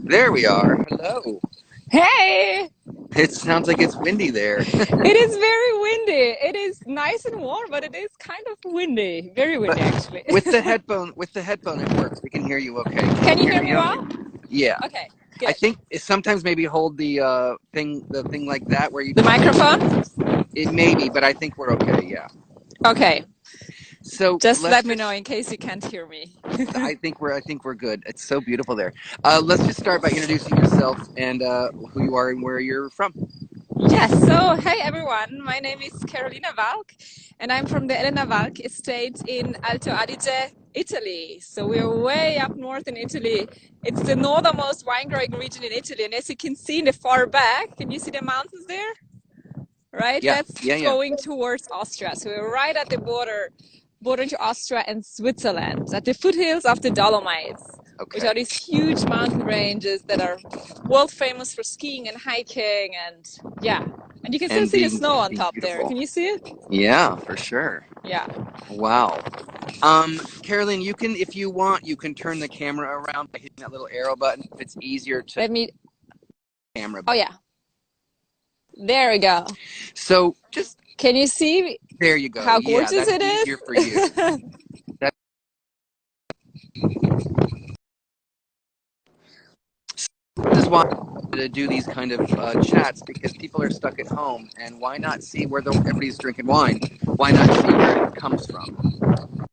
There we are. Hello. Hey, It sounds like it's windy there. it is very windy. It is nice and warm, but it is kind of windy. Very But windy, actually. with the headphone it works. We can hear you okay. Can Can you you hear hear me me okay? well? Yeah. Okay, I good. think sometimes maybe hold the thing like that where you The talk into it. microphone? It may be, but I think we're okay, yeah. Okay, So just let's let me know just in case you can't hear me. I think we're good. It's so beautiful there. Let's just start by introducing yourself and who you are and where you're from. Yes, so hey everyone, my name is Karoline Walch and I'm from the Elena Walch estate in Alto Adige, Italy. So we're way up north in Italy. It's the northernmost wine growing region in Italy, and as you can see in the far back, can you see the mountains there? Right? Yeah, That's yeah, yeah. going towards Austria. So we're right at the border to Austria and Switzerland, at the foothills of the Dolomites, which are Okay. these huge mountain ranges that are world famous for skiing and hiking, and yeah. And you can still And see the being snow on being top there. beautiful. Can you see it? Yeah, for sure. Yeah. Wow. Caroline, you can, if you want, you can turn the camera around by hitting that little arrow button if it's easier to Let me. camera. Oh yeah. There we go. So just Can you see there you go. how Yeah, gorgeous that's it easier for you. is? That this is why I wanted to do these kind of chats because people are stuck at home, and why not see where everybody's drinking wine? Why not see where it comes from?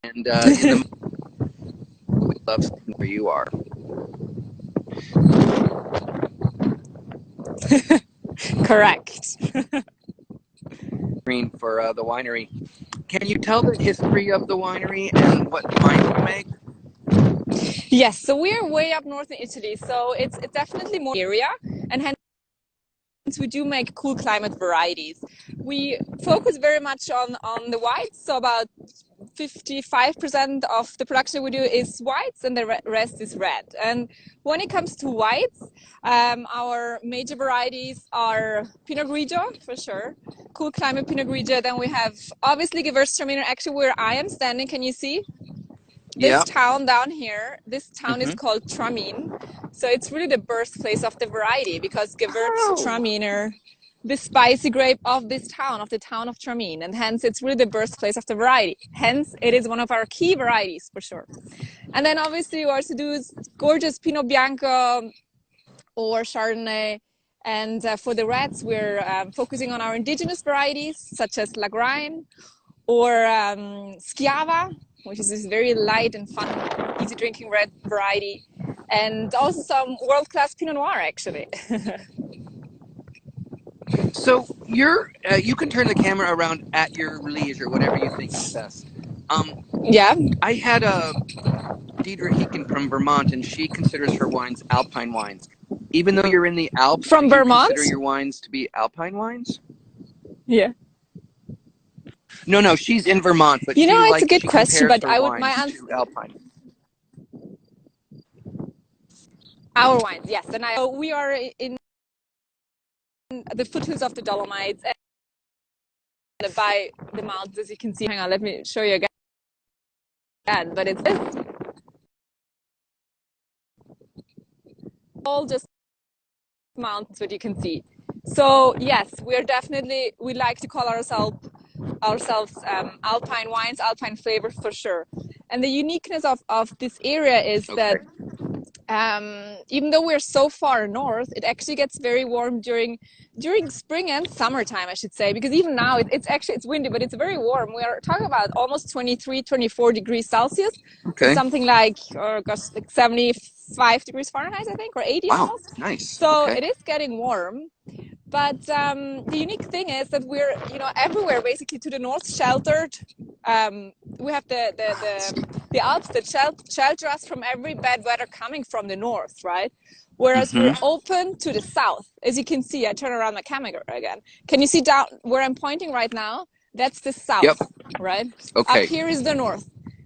And in the we love seeing where you are. Correct. Green for the winery. Can you tell the history of the winery and what wines you make? Yes, so we're way up north in Italy, so it's definitely more area, and hence we do make cool climate varieties. We focus very much on the whites, so about 55% of the production we do is whites and the rest is red. And when it comes to whites, our major varieties are Pinot Grigio, for sure, cool climate Pinot Grigio. Then we have obviously Gewürztraminer, actually where I am standing, can you see? This Yeah. town down here, this town is Mm-hmm. called Tramin. So it's really the birthplace of the variety because Oh. Gewürztraminer, the spicy grape of this town, of the town of Tramin, and hence it's really the birthplace of the variety. Hence, it is one of our key varieties for sure. And then obviously we also do gorgeous Pino Bianco or Chardonnay. And for the reds, we're focusing on our indigenous varieties such as Lagrein or Schiava, which is this very light and fun, easy drinking red variety, and also some world-class Pinot Noir, actually. So you can turn the camera around at your leisure, whatever you think is best. Yeah, I had a Deidre Heeken from Vermont, and she considers her wines Alpine wines. Even though you're in the Alps, do from you consider Vermont. your wines to be Alpine wines? Yeah, No, no, she's in Vermont, but you know, it's a good she question, compares but her I would my wines answer to Alpine. our wines, yes, and I we are in the foothills of the Dolomites and by the mountains, as you can see. Hang on, let me show you again. But it's all just mountains, what you can see. So yes, we're definitely, we like to call ourselves Alpine wines, Alpine flavor for sure. And the uniqueness of this area is that Okay. even though we're so far north, it actually gets very warm during spring and summertime, I should say, because even now it's actually it's windy, but it's very warm. We are talking about almost 23, 24 degrees Celsius. So Okay. something like, gosh, like 75 degrees Fahrenheit, I think, or 80 Wow. almost. Nice. So Okay. it is getting warm. But the unique thing is that we're, everywhere basically to the north sheltered. We have the Alps that shelter us from every bad weather coming from the north, right? Whereas we're Mm-hmm. open to the south. As you can see, I turn around my camera again. Can you see down where I'm pointing right now? That's the Yep. south, right? Up Okay. here is the north.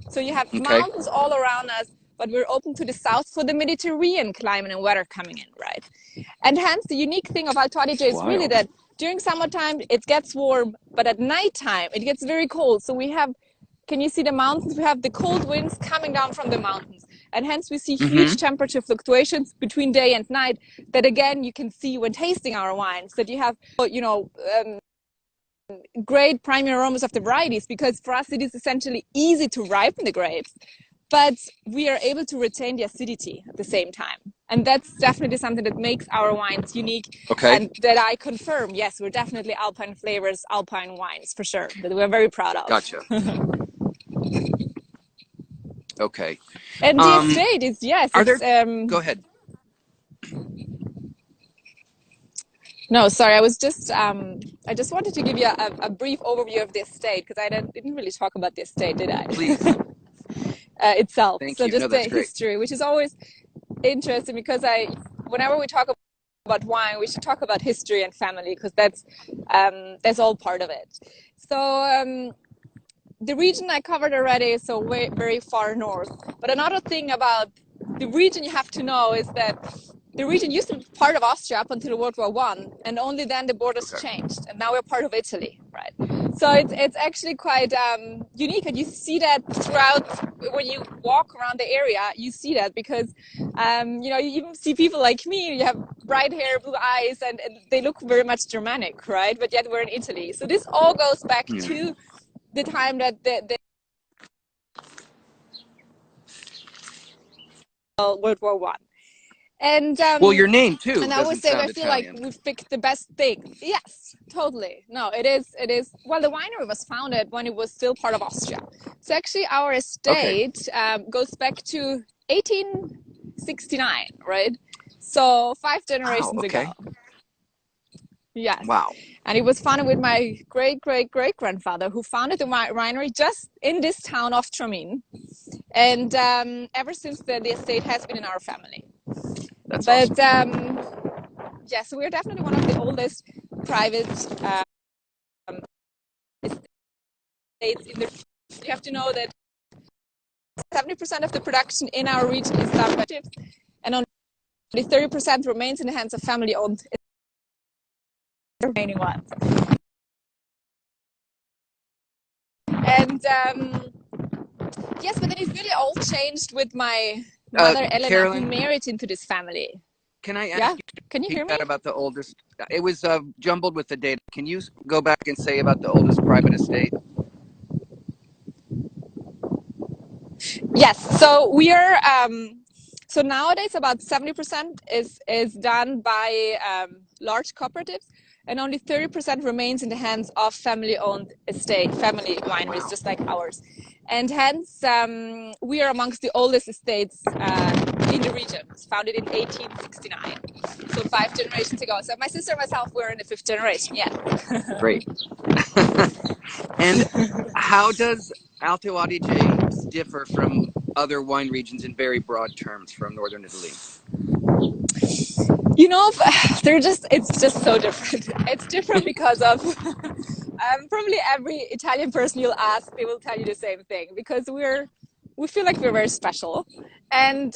So you have Okay. mountains all around us, but we're open to the south for the Mediterranean climate and weather coming in, right? And hence the unique thing of Alto Adige is really Wild. that during summertime it gets warm, but at nighttime it gets very cold. So we have, can you see the mountains? We have the cold winds coming down from the mountains. And hence we see huge temperature fluctuations between day and night that, again, you can see when tasting our wines, that you have, great primary aromas of the varieties, because for us it is essentially easy to ripen the grapes, but we are able to retain the acidity at the same time. And that's definitely something that makes our wines unique. Okay. And that I confirm, yes, we're definitely Alpine flavors, Alpine wines, for sure, that we're very proud of. Gotcha. Okay. And the estate is, yes. Go ahead. No, sorry, I was just, I just wanted to give you a brief overview of the estate, because I didn't really talk about the estate, did I? Please. Itself. Thank so you. just No, the history, which is always interesting, because whenever we talk about wine, we should talk about history and family, because that's all part of it. So the region I covered already, so very far north. But another thing about the region you have to know is that the region used to be part of Austria up until World War I, and only then the borders changed, and now we're part of Italy, right? So it's actually quite unique, and you see that throughout when you walk around the area. You see that because you even see people like me. You have bright hair, blue eyes, and they look very much Germanic, right? But yet we're in Italy. So this all goes back to the time that the World War I. And well, your name too. And I would say I feel like we've picked the best thing. Yes, totally. No, it is. Well, the winery was founded when it was still part of Austria. So actually, our estate goes back to 1869, right? So 5 generations ago. Yes. Wow. And it was founded with my great-great-great-grandfather, who founded the winery just in this town of Tramin. And ever since then, the estate has been in our family. That's awesome. Yes, we're definitely one of the oldest private estates in the. You have to know that 70% of the production in our region is done by ships, and only 30% remains in the hands of family-owned. The remaining ones. And yes, but then it really all changed with my mother, Elena, Karoline, who married into this family. Can I ask you? Can you hear me? About the oldest? It was jumbled with the data. Can you go back and say about the oldest private estate? Yes. So we are. So nowadays, about 70% is done by large cooperatives, and only 30% remains in the hands of family-owned family wineries, just like ours. And hence, we are amongst the oldest estates in the region. It was founded in 1869, so 5 generations ago. So my sister and myself, we're in the 5th generation, yeah. Great. And how does Alto Adige differ from other wine regions in very broad terms from northern Italy? It's just so different. It's different because of probably every Italian person you'll ask, they will tell you the same thing, because we feel like we're very special, and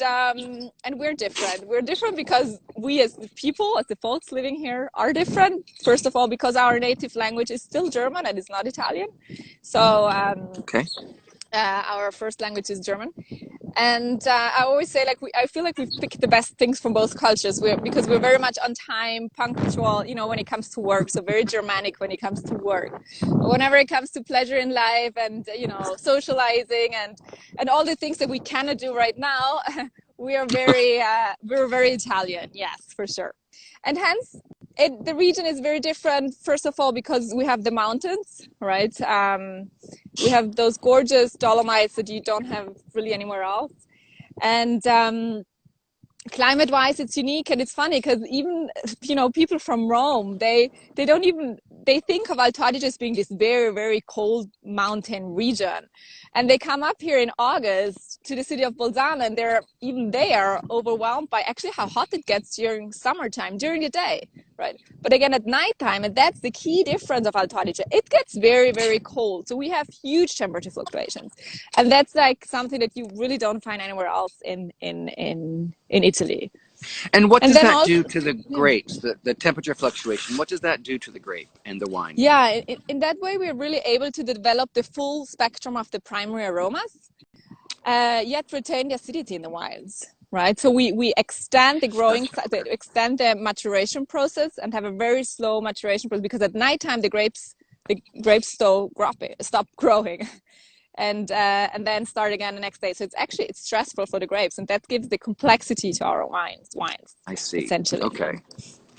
we're different. We're different because we as the people, as the folks living here, are different. First of all, because our native language is still German and it's not Italian. So our first language is German. And I always say, I feel like we've picked the best things from both cultures, because we're very much on time, punctual, when it comes to work. So very Germanic when it comes to work. But whenever it comes to pleasure in life and, socializing and all the things that we cannot do right now, we're very Italian. Yes, for sure. And hence, the region is very different, first of all, because we have the mountains, right? We have those gorgeous Dolomites that you don't have really anywhere else. And climate-wise, it's unique, and it's funny because even, people from Rome, they think of Alto Adige as being this very, very cold mountain region. And they come up here in August to the city of Bolzano, and they are overwhelmed by actually how hot it gets during summertime, during the day, right? But again, at nighttime, and that's the key difference of Alto Adige, it gets very, very cold. So we have huge temperature fluctuations. And that's something that you really don't find anywhere else in Italy. And what does that do to the grapes, the temperature fluctuation? What does that do to the grape and the wine? Yeah, in that way, we're really able to develop the full spectrum of the primary aromas. yet retain the acidity in the wines, right? So we extend the extend the maturation process and have a very slow maturation process, because at nighttime the grapes stop growing. And then start again the next day. So it's stressful for the grapes, and that gives the complexity to our wines. I see. Essentially. Okay.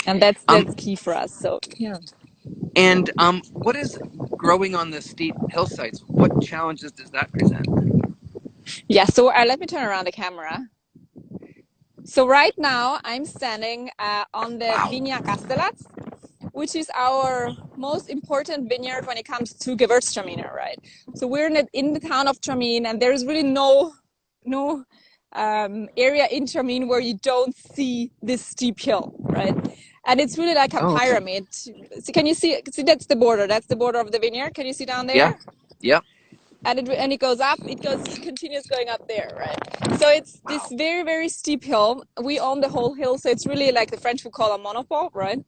And that's key for us. So yeah. And what is growing on the steep hillsides? What challenges does that present? Yeah. So let me turn around the camera. So right now I'm standing on the Vineyard Castellats, which is our most important vineyard when it comes to Gewürztraminer, right? So we're in the town of Tramin, and there's really no area in Tramin where you don't see this steep hill, right? And it's really like a pyramid. Okay. So can you see that's the border? That's the border of the vineyard. Can you see down there? Yeah. Yep. And it goes up. It continues going up there, right? So it's this very, very steep hill. We own the whole hill, so it's really like the French would call a monopole, right?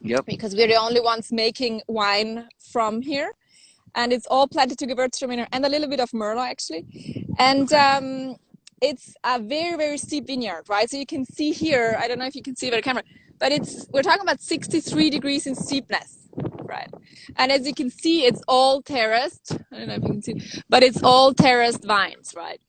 Yep. Because we're the only ones making wine from here, and it's all planted to Gewürztraminer and a little bit of Merlot actually. And it's a very, very steep vineyard, right? So you can see here, I don't know if you can see it on camera, but we're talking about 63 degrees in steepness, right? And as you can see, it's all terraced. I don't know if you can see, but it's all terraced vines, right?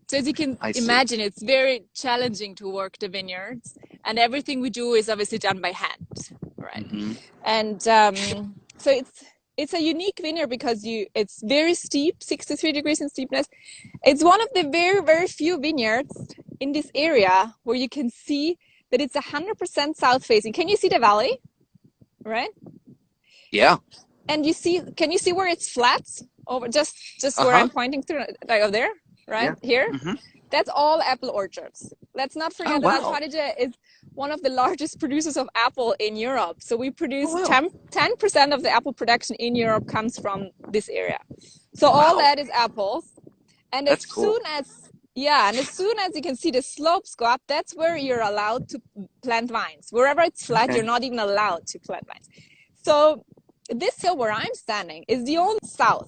So as you can imagine, it's very challenging to work the vineyards, and everything we do is obviously done by hand, right? Mm-hmm. And so it's a unique vineyard because it's very steep, 63 degrees in steepness. It's one of the very, very few vineyards in this area where you can see that it's 100% south facing. Can you see the valley? Right? Yeah. And can you see where it's flat? Over just where I'm pointing through, like over there, right? Yeah. Here? Mm-hmm. That's all apple orchards. Let's not forget that Adige is one of the largest producers of apple in Europe. So we produce 10% of the apple production in Europe comes from this area. So all that is apples. And as soon as you can see the slopes go up, that's where you're allowed to plant vines. Wherever it's flat, you're not even allowed to plant vines. So this hill where I'm standing is the only south.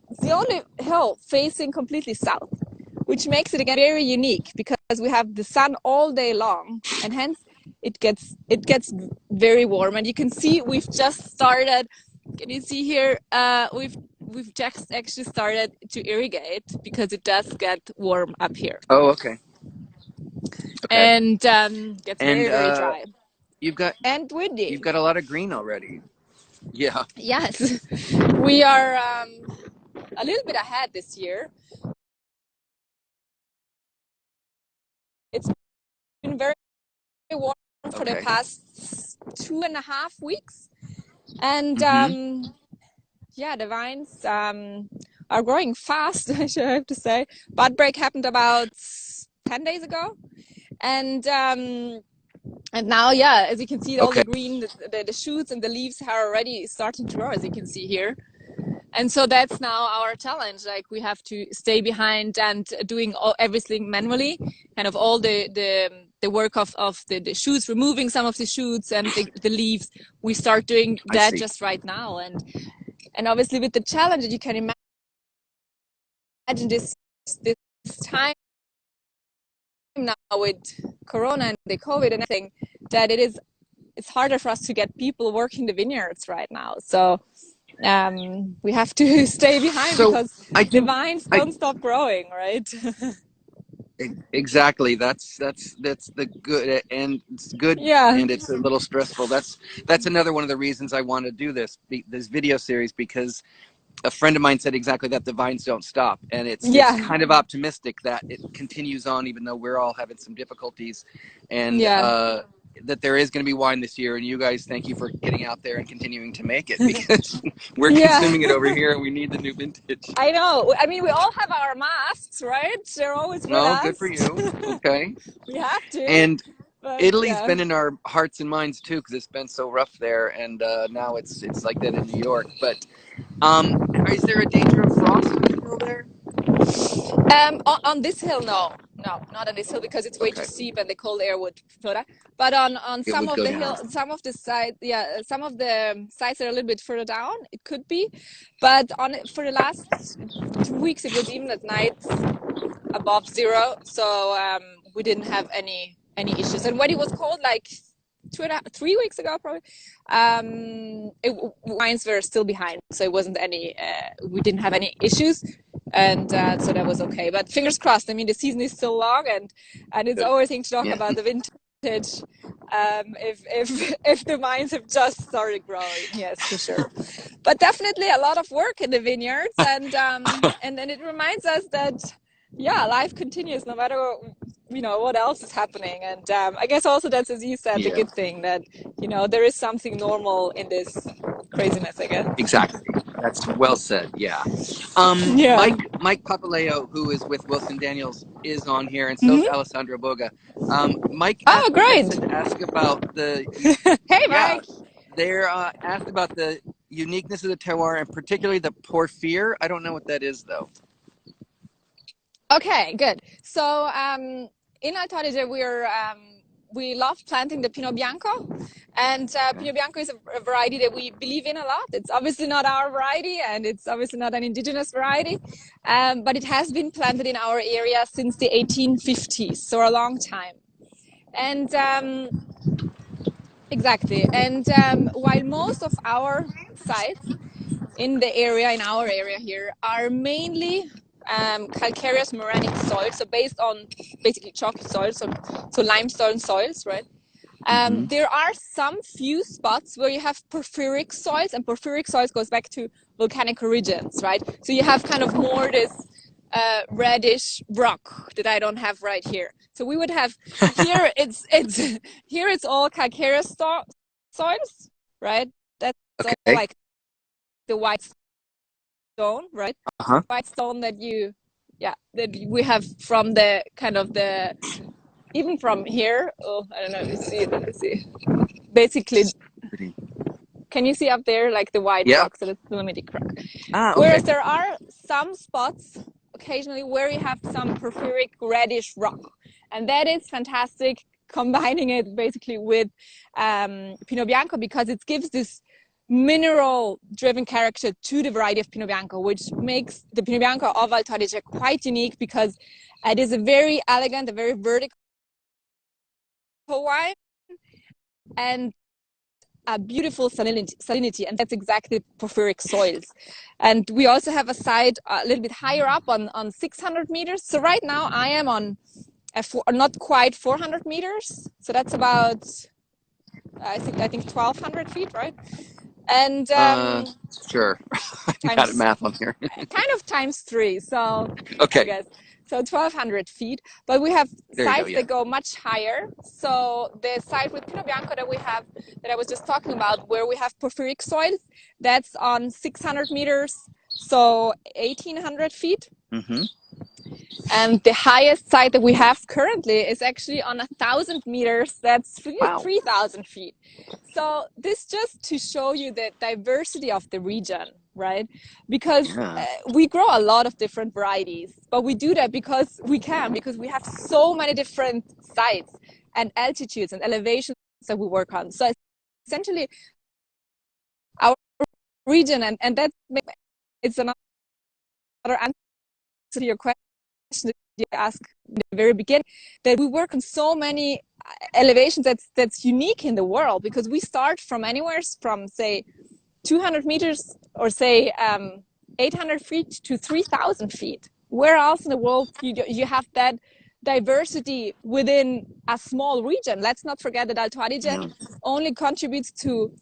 It's the only hill facing completely south, which makes it again very unique because we have the sun all day long, and hence it gets very warm. And you can see we've just started. Can you see here? We've just actually started to irrigate because it does get warm up here. Oh, okay. And gets very, very dry. And windy. You've got a lot of green already. Yeah. Yes, we are a little bit ahead this year. It's been very warm for the past 2.5 weeks, and the vines are growing fast. I have to say, bud break happened about 10 days ago, and now, as you can see, all the green, the shoots and the leaves are already starting to grow, as you can see here. And so that's now our challenge. Like, we have to stay behind and doing everything manually, kind of all the work of the shoots, removing some of the shoots and the leaves. We start doing that just right now. And obviously with the challenge that you can imagine this time now with Corona and the COVID and everything, that it's harder for us to get people working the vineyards right now. So we have to stay behind because the vines don't stop growing, right? Exactly. That's the good, and it's good, and it's a little stressful. That's another one of the reasons I want to do this video series, because a friend of mine said exactly that, the vines don't stop, and it's kind of optimistic that it continues on even though we're all having some difficulties, and that there is going to be wine this year. And you guys, thank you for getting out there and continuing to make it, because we're consuming it over here and we need the new vintage. I know. I mean, we all have our masks, right? They're always with us. Oh, good for you. Okay. We have to. And Italy's been in our hearts and minds too, because it's been so rough there, and now it's like that in New York. But is there a danger of frost on the hill there? On this hill, no. no, not on this hill because it's way too Okay. steep and the cold air would float out. But on It some would of go the down. hill, some of the side, some of the sides are a little bit further down. It could be, but for the last 2 weeks, it was even at nights above zero, so we didn't have any issues. And when it was cold, like 3 weeks ago, probably, wines were still behind, so it wasn't any. We didn't have any issues, and so that was okay. But fingers crossed. I mean, the season is still long, and it's always thing to talk about the vintage. If the vines have just started growing, yes, for sure. But definitely a lot of work in the vineyards, and then it reminds us that life continues no matter what else is happening. And I guess also that's, as you said, the good thing that there is something normal in this craziness, I guess. Exactly. That's well said. Yeah. Mike Papaleo, who is with Wilson Daniels, is on here, and so is Alessandro Boga. Mike asked to ask about the hey Mike. They're asked about the uniqueness of the terroir and particularly the porphyr. I don't know what that is though. Okay, good. So in Alto Adige, we love planting the Pino Bianco, and Pino Bianco is a variety that we believe in a lot. It's obviously not our variety, and it's obviously not an indigenous variety, but it has been planted in our area since the 1850s, so a long time. And exactly. And while most of our sites in our area here, are mainly calcareous moranic soils, so based on basically chalky soils, so limestone soils, right? There are some few spots where you have porphyric soils, and porphyric soils goes back to volcanic origins, right? So you have kind of more this reddish rock that I don't have right here. So we would have here it's all calcareous soils, right? That's all like the white stone, right? White stone that we have from the kind of even from here. Oh, I don't know. Let me see. Basically, can you see up there like the white rock? So that's the Limitic rock. Whereas there are some spots occasionally where you have some porphyric reddish rock, and that is fantastic. Combining it basically with Pino Bianco because it gives this mineral-driven character to the variety of Pino Bianco, which makes the Pino Bianco of Alto Adige quite unique because it is a very elegant, a very vertical wine, and a beautiful salinity, and that's exactly porphyric soils. And we also have a site a little bit higher up on 600 meters. So right now I am on not quite 400 meters. So that's about, I think 1,200 feet, right? And sure, I got math on here. kind of times 3, so I guess so 1,200 feet. But we have sites that go much higher. So the site with Pino Bianco that we have, that I was just talking about, where we have porphyric soils, that's on 600 meters, so 1,800 feet. And the highest site that we have currently is actually on 1,000 meters. That's 3,000 feet. So this just to show you the diversity of the region, right? Because we grow a lot of different varieties, but we do that because we have so many different sites and altitudes and elevations that we work on. So essentially our region, and that it's another answer to your question you asked in the very beginning, that we work on so many elevations that's unique in the world, because we start from anywhere from say 200 meters or say 800 feet to 3,000 feet. Where else in the world you have that diversity within a small region? Let's not forget that Alto Adige only contributes to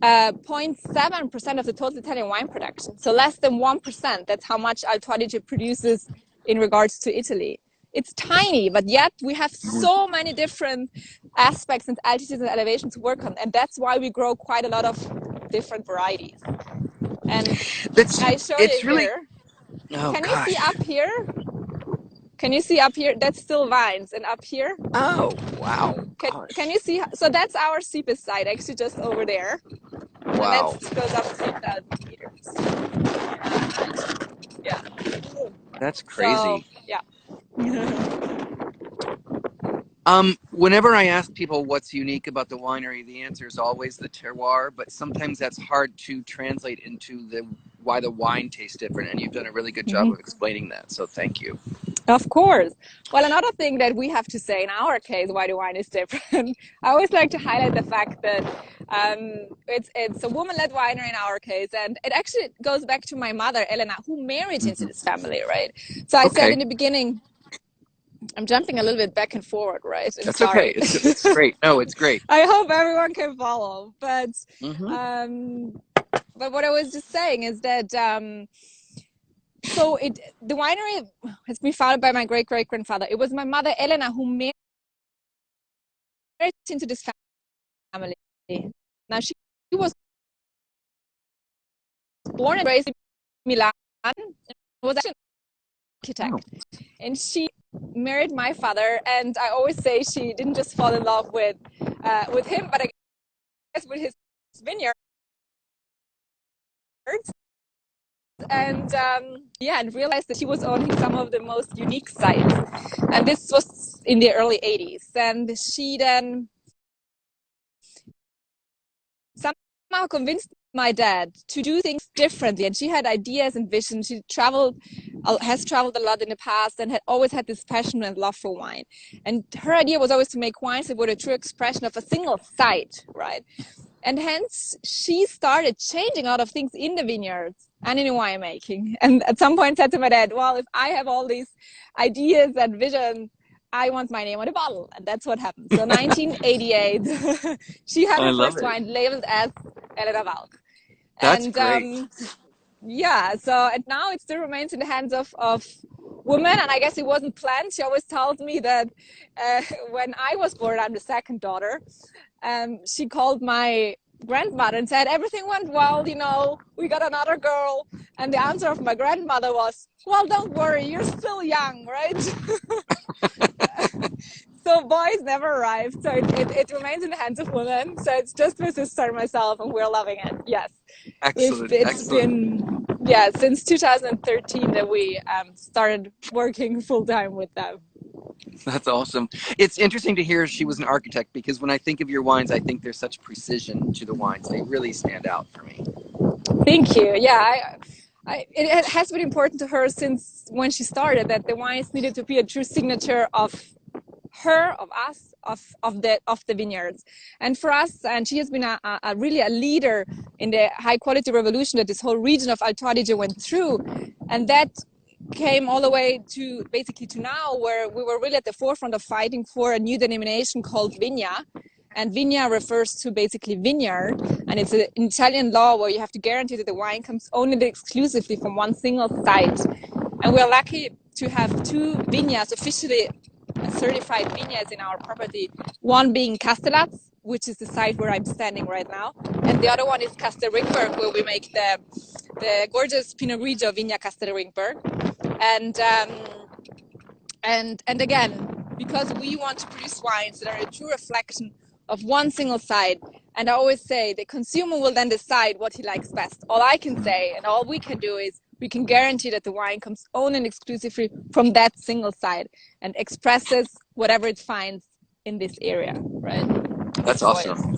0.7% of the total Italian wine production. So less than 1%. That's how much Alto Adige produces in regards to Italy. It's tiny, but yet we have so many different aspects and altitudes and elevations to work on. And that's why we grow quite a lot of different varieties. And I showed it really here. Can you see up here? Can you see up here? That's still vines. And up here? Oh, wow. Can you see? So that's our steepest site, actually just over there. Wow. And that goes up 3,000 meters. Yeah. That's crazy. So, yeah. Whenever I ask people what's unique about the winery, the answer is always the terroir, but sometimes that's hard to translate into why the wine tastes different, and you've done a really good job of explaining that, so thank you. Of course. Well, another thing that we have to say in our case why the wine is different, I always like to highlight the fact that it's a woman-led winery in our case, and it actually goes back to my mother, Elena, who married into this family, right? So I said in the beginning, I'm jumping a little bit back and forward, right? That's sorry. okay. It's great. No, it's great. I hope everyone can follow. But what I was just saying is that the winery has been founded by my great-great-grandfather. It was my mother, Elena, who married into this family. Now, she was born and raised in Milan, was actually an architect. And she married my father, and I always say she didn't just fall in love with him, but I guess with his vineyards. And and realized that he was owning some of the most unique sites. And this was in the early 80s. And she then somehow convinced my dad to do things differently. And she had ideas and visions. She has traveled a lot in the past, and had always had this passion and love for wine. And her idea was always to make wines that were a true expression of a single site, right? And hence, she started changing a lot of things in the vineyards and in the winemaking. And at some point said to my dad, well, if I have all these ideas and visions, I want my name on the bottle. And that's what happened. So 1988, she had her first wine labeled as Elena Walch. That's great. And now it still remains in the hands of women. And I guess it wasn't planned. She always tells me that when I was born, I'm the second daughter. She called my grandmother and said, everything went well, we got another girl. And the answer of my grandmother was, well, don't worry, you're still young, right? So boys never arrived. So it remains in the hands of women. So it's just my sister and myself, and we're loving it. Yes. Excellent. It's been, since 2013 that we started working full time with them. That's awesome. It's interesting to hear she was an architect, because when I think of your wines, I think there's such precision to the wines. They really stand out for me. Thank you. Yeah, it has been important to her since when she started that the wines needed to be a true signature of her, of us, of the vineyards. And for us, and she has been really a leader in the high quality revolution that this whole region of Alto Adige went through. And that came all the way to basically to now, where we were really at the forefront of fighting for a new denomination called Vigna. And Vigna refers to basically vineyard, and it's an Italian law where you have to guarantee that the wine comes only and exclusively from one single site. And we're lucky to have two vineyards, officially certified vineyards in our property. One being Castellaz, which is the site where I'm standing right now, and the other one is Burke, where we make the gorgeous Pinot Grigio Vigna Burke. And again, because we want to produce wines that are a true reflection of one single side. And I always say the consumer will then decide what he likes best. All I can say and all we can do is we can guarantee that the wine comes only and exclusively from that single side and expresses whatever it finds in this area, right? That's awesome.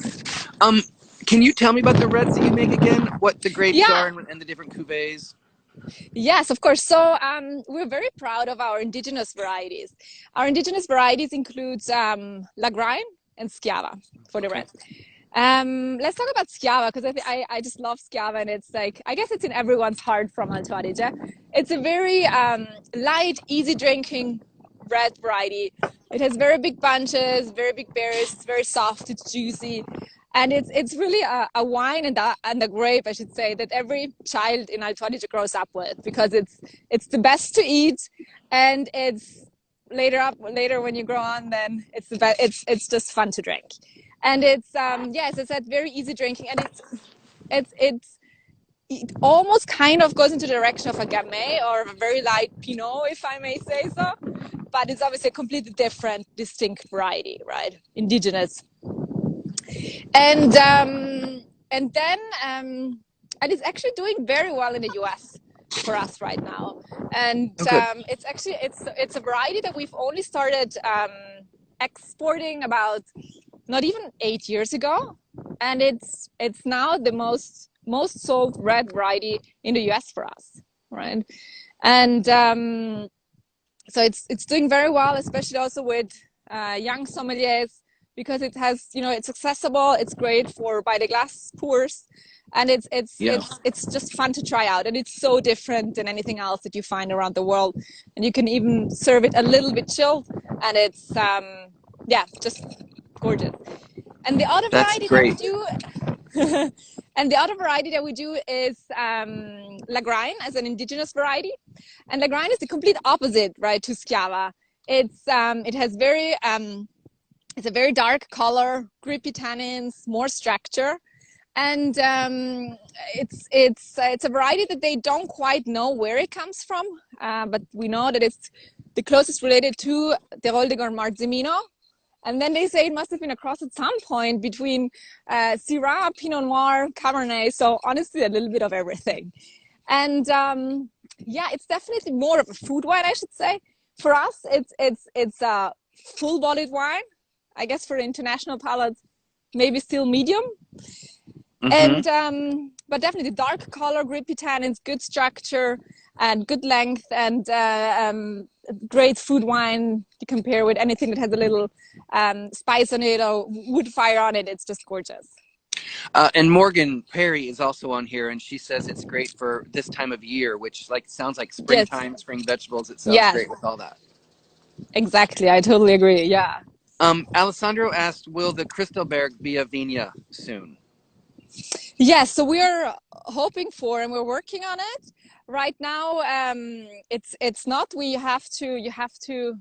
Can you tell me about the reds that you make again? What the grapes are and the different cuvées? Yes, of course. So we're very proud of our indigenous varieties. Our indigenous varieties includes Lagrein and Schiava for the reds. Let's talk about Schiava, because I just love Schiava, and it's like, I guess it's in everyone's heart from Alto Adige. It's a very light, easy drinking red variety. It has very big bunches, very big berries, it's very soft, it's juicy. And it's really a wine and a grape, I should say, that every child in Alto Adige grows up with, because it's the best to eat, and it's later when you grow on, then it's just fun to drink. And it's as I said, very easy drinking, and it almost kind of goes into the direction of a Gamay or a very light Pinot, if I may say so. But it's obviously a completely different, distinct variety, right? Indigenous. And it's actually doing very well in the US for us right now. And it's a variety that we've only started exporting about not even 8 years ago, and it's now the most sold red variety in the US for us, right? And so it's doing very well, especially also with young sommeliers, because it has, it's accessible, it's great for by the glass pours, and it's just fun to try out, and it's so different than anything else that you find around the world, and you can even serve it a little bit chilled, and it's just gorgeous. And the other variety that we do and the other variety that we do is Lagrein, as an indigenous variety. And Lagrein is the complete opposite, right, to Schiava. It has it's a very dark color, grippy tannins, more structure, and it's a variety that they don't quite know where it comes from, but we know that it's the closest related to Teroldiger Marzimino. And then they say it must have been across at some point between Syrah, Pinot Noir, Cabernet. So honestly, a little bit of everything. And it's definitely more of a food wine, I should say. For us, it's a full-bodied wine. I guess for the international palates, maybe still medium. Mm-hmm. And but definitely dark color, grippy tannins, good structure, and good length, and great food wine to compare with anything that has a little spice on it or wood fire on it. It's just gorgeous. And Morgan Perry is also on here, and she says it's great for this time of year, which sounds like springtime, yes. Spring vegetables. It sounds great with all that. Exactly, I totally agree. Yeah. Alessandro asked, "Will the Christelberg be a Vigna soon?" Yes, so we're hoping for, and we're working on it. Right now, it's not. You have to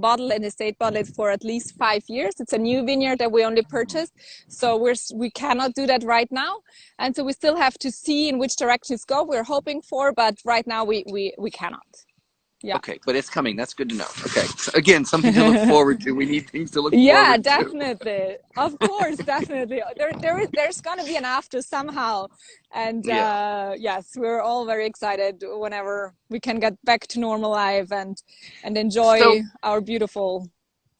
bottle and estate bottle it for at least 5 years. It's a new vineyard that we only purchased, so we cannot do that right now, and so we still have to see in which direction it's go. We're hoping for, but right now we cannot. Yeah. Okay, but it's coming. That's good to know. Okay. So again, something to look forward to. We need things to look forward to. Yeah, definitely. Of course, definitely. There's going to be an after somehow. And yes, we're all very excited whenever we can get back to normal life and enjoy our beautiful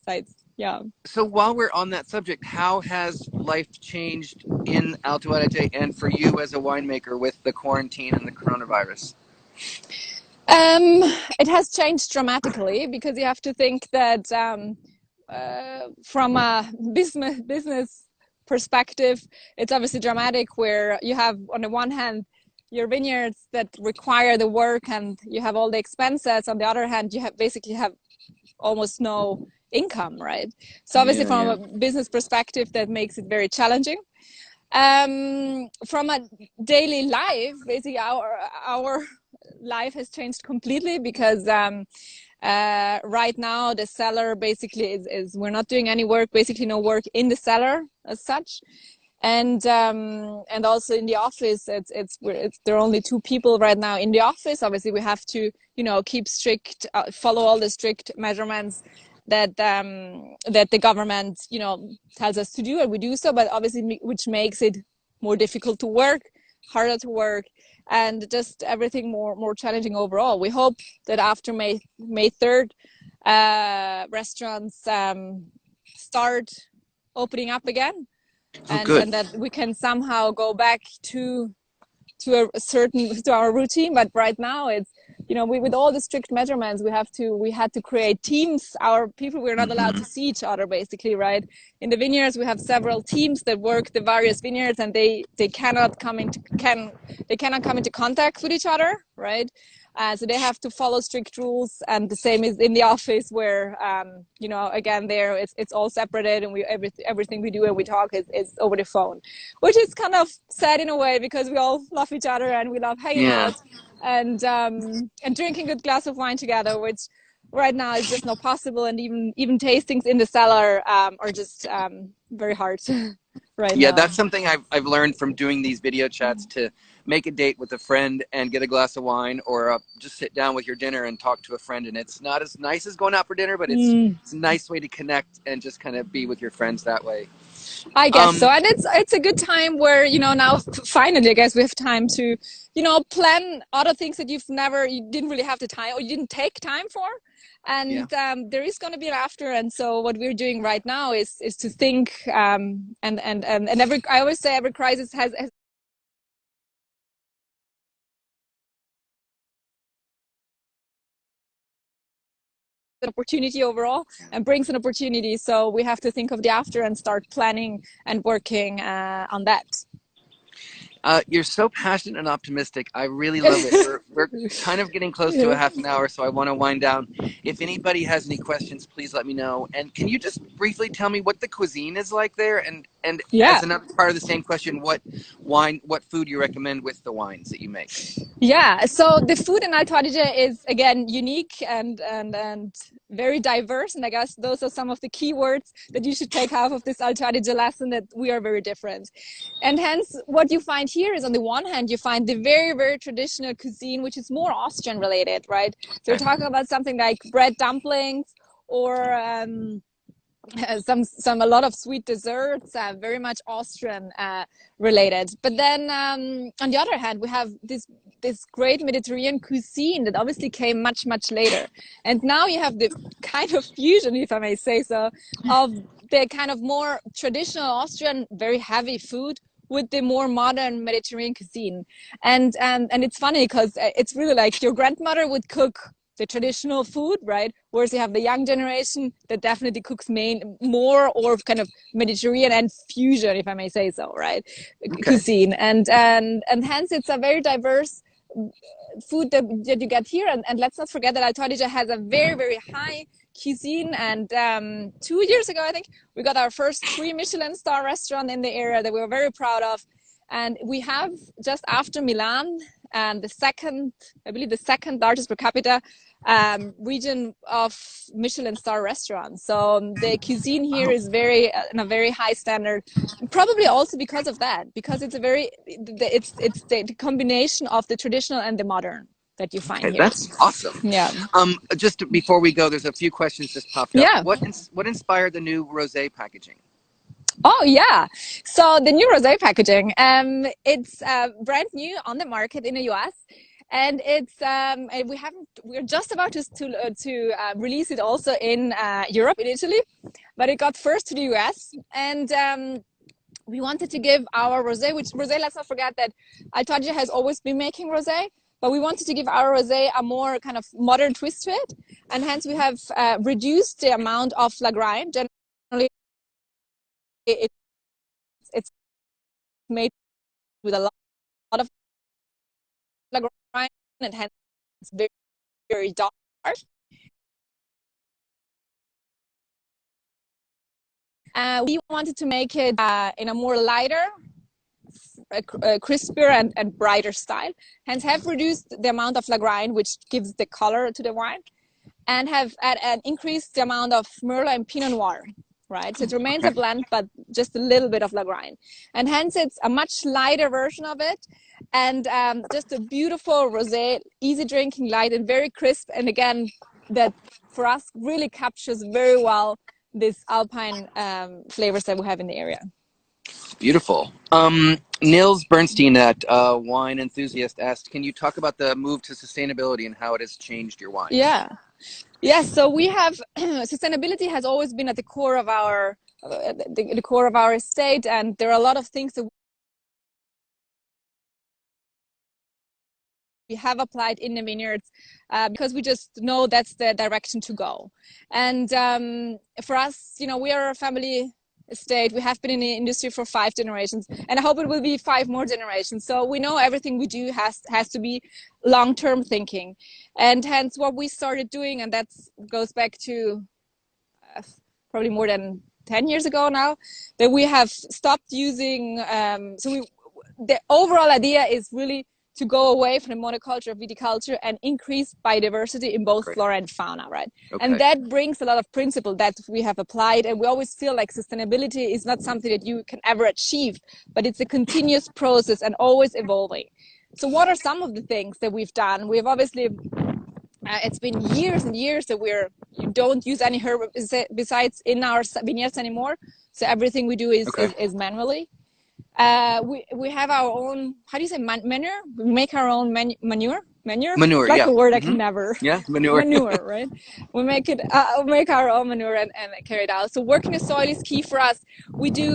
sites. Yeah. So while we're on that subject, how has life changed in Alto Adige and for you as a winemaker with the quarantine and the coronavirus? It has changed dramatically, because you have to think that from a business perspective, it's obviously dramatic, where you have on the one hand your vineyards that require the work and you have all the expenses. On the other hand, you basically have almost no income, right? So obviously from a business perspective, that makes it very challenging. From a daily life, basically our life has changed completely, because right now the cellar basically is we're not doing any work, basically no work in the cellar as such, and also in the office there are only 2 people right now in the office. Obviously we have to keep strict follow all the strict measurements that the government tells us to do, and we do so, but obviously which makes it more difficult to work, harder to work, and just everything more challenging overall. We hope that after May 3rd, restaurants start opening up again, and that we can somehow go back to our routine. But right now it's with all the strict measurements, we had to create teams. Our people, we're not allowed to see each other, basically, right? In the vineyards, we have several teams that work the various vineyards, and they cannot come into contact with each other, right? So they have to follow strict rules, and the same is in the office, where again there it's all separated, and everything we do and we talk is over the phone, which is kind of sad in a way, because we all love each other and we love hanging out and drinking a good glass of wine together, which right now is just not possible, and even tastings in the cellar are just very hard right now. That's something I've learned from doing these video chats, to make a date with a friend and get a glass of wine, or just sit down with your dinner and talk to a friend. And it's not as nice as going out for dinner, but it's a nice way to connect and just kind of be with your friends that way. I guess so. And it's a good time where, now finally, I guess we have time to, plan other things that you didn't really have the time, or you didn't take time for. And there is going to be an after. And so what we're doing right now is to think, and I always say every crisis has an opportunity overall and brings an opportunity. So we have to think of the after and start planning and working on that. You're so passionate and optimistic. I really love it. We're kind of getting close to a half an hour, so I want to wind down. If anybody has any questions, please let me know. And can you just briefly tell me what the cuisine is like there? And as another part of the same question, what food you recommend with the wines that you make? Yeah, so the food in Alto Adige is, again, unique and very diverse. And I guess those are some of the key words that you should take out of this Alto Adige lesson, that we are very different. And hence, what you find here is, on the one hand, you find the very, very traditional cuisine, which is more Austrian related, right? So we're talking about something like bread dumplings, or a lot of sweet desserts, very much Austrian related. But then on the other hand, we have this great Mediterranean cuisine that obviously came much, much later. And now you have the kind of fusion, if I may say so, of the kind of more traditional Austrian, very heavy food with the more modern Mediterranean cuisine. And it's funny because it's really like your grandmother would cook the traditional food, right? Whereas you have the young generation that definitely cooks more or kind of Mediterranean and fusion, if I may say so, right? Okay. Cuisine. And hence it's a very diverse food that you get here. And let's not forget that Alto Adige has a very, very high cuisine. And 2 years ago, I think, we got our first 3 Michelin star restaurant in the area that we were very proud of. And we have, just after Milan, and I believe the second largest per capita region of Michelin star restaurants. So the cuisine here is in a very high standard, probably also because of that, because it's the combination of the traditional and the modern that you find here. That's awesome. Yeah. Just before we go, there's a few questions just popped up. Yeah. What inspired the new Rosé packaging? Oh yeah, so the new Rosé packaging, it's brand new on the market in the US, and it's we're just about to release it also in Europe, in Italy, but it got first to the US, and we wanted to give our rosé, let's not forget that Alto Adige has always been making rosé, but we wanted to give our rosé a more kind of modern twist to it, and hence we have reduced the amount of flagrine. Generally, it's made with a lot of flagrine, and hence it's very, very dark. We wanted to make it in a more lighter, crispier and brighter style, hence have reduced the amount of flagrine, which gives the color to the wine, and have increased the amount of Merlot and Pinot Noir. Right, so it remains a blend, but just a little bit of Lagrein, and hence it's a much lighter version of it, and just a beautiful rosé, easy drinking, light and very crisp. And again, that for us really captures very well this Alpine flavors that we have in the area. Beautiful. Nils Bernstein, at Wine Enthusiast, asked, can you talk about the move to sustainability and how it has changed your wine? Yeah. Yes, so we have sustainability has always been at the core of our the core of our estate, and there are a lot of things that we have applied in the vineyards because we just know that's the direction to go. And for us, we are a family estate. We have been in the industry for 5 generations, and I hope it will be 5 more generations. So we know everything we do has to be long-term thinking, and hence what we started doing, and that goes back to probably more than 10 years ago now, that we have stopped using. The overall idea is really to go away from the monoculture of viticulture and increase biodiversity in both flora and fauna, right? Okay. And that brings a lot of principle that we have applied, and we always feel like sustainability is not something that you can ever achieve, but it's a continuous process and always evolving. So what are some of the things that we've done? We've obviously, it's been years and years that you don't use any herbicides in our vineyards anymore. So everything we do is manually. We have our own, how do you say, manure? We make our own manure. Manure? Manure, It's like yeah. a word I can never. Yeah, manure. Manure, right? We make our own manure and carry it out. So working the soil is key for us. We do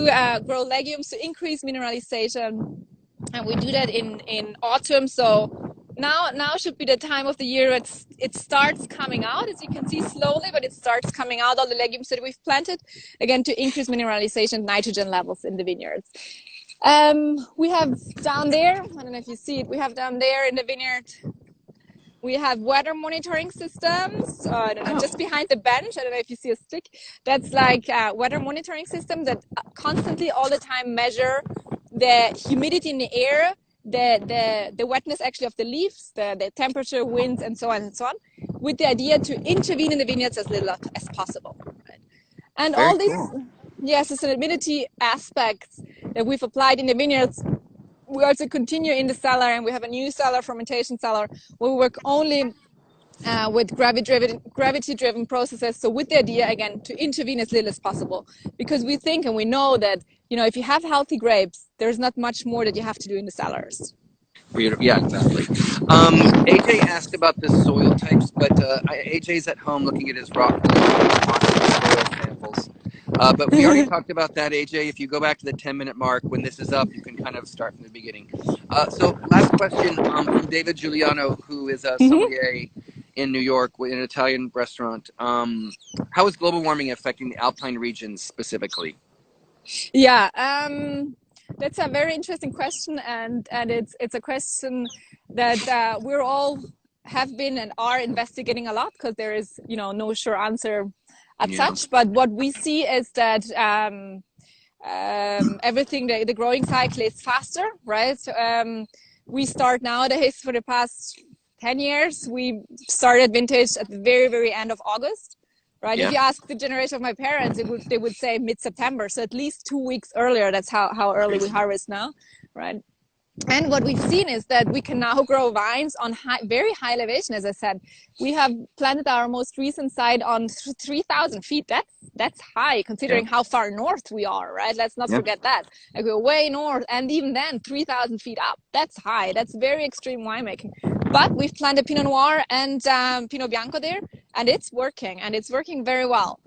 grow legumes to increase mineralization, and we do that in autumn. So now should be the time of the year it starts coming out, as you can see, slowly, but it starts coming out, all the legumes that we've planted, again, to increase mineralization, nitrogen levels in the vineyards. We have down there, I don't know if you see it, we have down there in the vineyard, we have weather monitoring systems. I don't know, just behind the bench. I don't know if you see a stick. That's like a weather monitoring system that constantly, all the time, measure the humidity in the air, the wetness actually of the leaves, the temperature, winds, and so on, with the idea to intervene in the vineyards as little as possible. Right? And Very all these, cool. sustainability aspects that we've applied in the vineyards, we also continue in the cellar, and we have a new cellar, fermentation cellar, where we work only with gravity-driven processes. So with the idea, again, to intervene as little as possible, because we think and we know that, if you have healthy grapes, there's not much more that you have to do in the cellars. Yeah, exactly. AJ asked about the soil types, but AJ's at home looking at his rock soil samples. But we already talked about that, AJ. If you go back to the 10-minute mark, when this is up, you can kind of start from the beginning. So last question from David Giuliano, who is a sommelier in New York in an Italian restaurant. How is global warming affecting the Alpine regions specifically? Yeah, that's a very interesting question, and it's a question that we're all have been and are investigating a lot, because there is no sure answer as such. But what we see is that everything, the growing cycle is faster, right? We start nowadays, for the past 10 years, we started vintage at the very, very end of August. Right. Yeah. If you ask the generation of my parents, they would say mid-September. So at least 2 weeks earlier. That's how early we harvest now. Right. And what we've seen is that we can now grow vines on very high elevation. As I said, we have planted our most recent site on 3,000 feet. That's high, considering how far north we are, right? Let's not forget that. Like, we're way north, and even then, 3,000 feet up. That's high. That's very extreme winemaking. But we've planted Pinot Noir and Pino Bianco there, and it's working very well.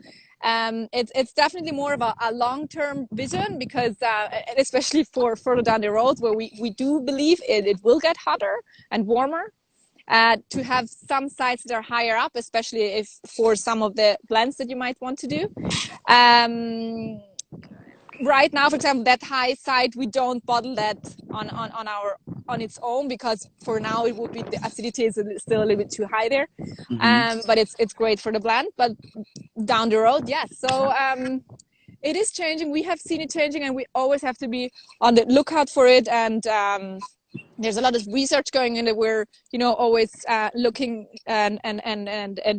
It's definitely more of a long-term vision, because especially for further down the road, where we do believe it will get hotter and warmer, to have some sites that are higher up, especially if for some of the blends that you might want to do. Right now, for example, that high site, we don't bottle that on its own, because for now it would be, the acidity is still a little bit too high there. But it's great for the blend. But down the road, yes. So it is changing. We have seen it changing, and we always have to be on the lookout for it. And there's a lot of research going in that we're always looking and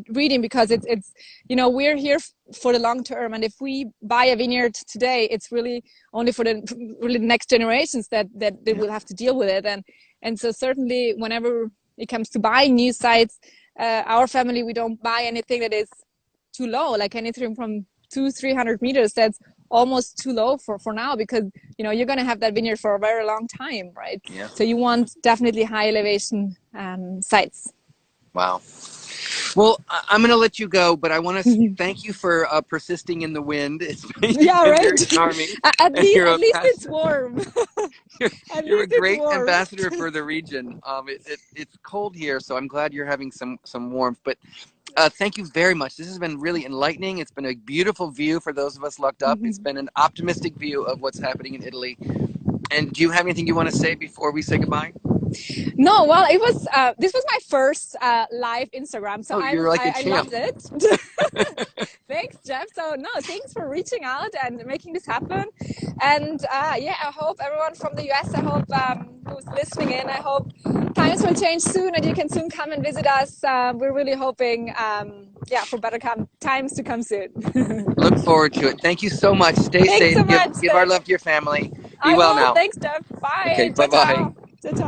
reading, because it's we're here for the long term, and if we buy a vineyard today, it's really only for the next generations that they will have to deal with it. And so certainly whenever it comes to buying new sites, our family, we don't buy anything that is too low, like anything from 200-300 meters. That's almost too low for now, because you're going to have that vineyard for a very long time, right? Yeah. So you want definitely high elevation sites. Wow. Well, I'm going to let you go, but I want to thank you for persisting in the wind. It's been very charming. At least it's warm. You're a great ambassador for the region. It's cold here, so I'm glad you're having some warmth. But thank you very much. This has been really enlightening. It's been a beautiful view for those of us lucked up. It's been an optimistic view of what's happening in Italy. And do you have anything you want to say before we say goodbye? No, well, it was this was my first live Instagram, so I loved it. Thanks, Jeff. So no, thanks for reaching out and making this happen. And I hope everyone from the US, I hope who's listening in, I hope times will change soon and you can soon come and visit us. We're really hoping for better times to come soon. Look forward to it. Thank you so much. Stay safe. So much. Give our love to your family. Be well now. Thanks, Jeff. Bye. Okay, bye-bye.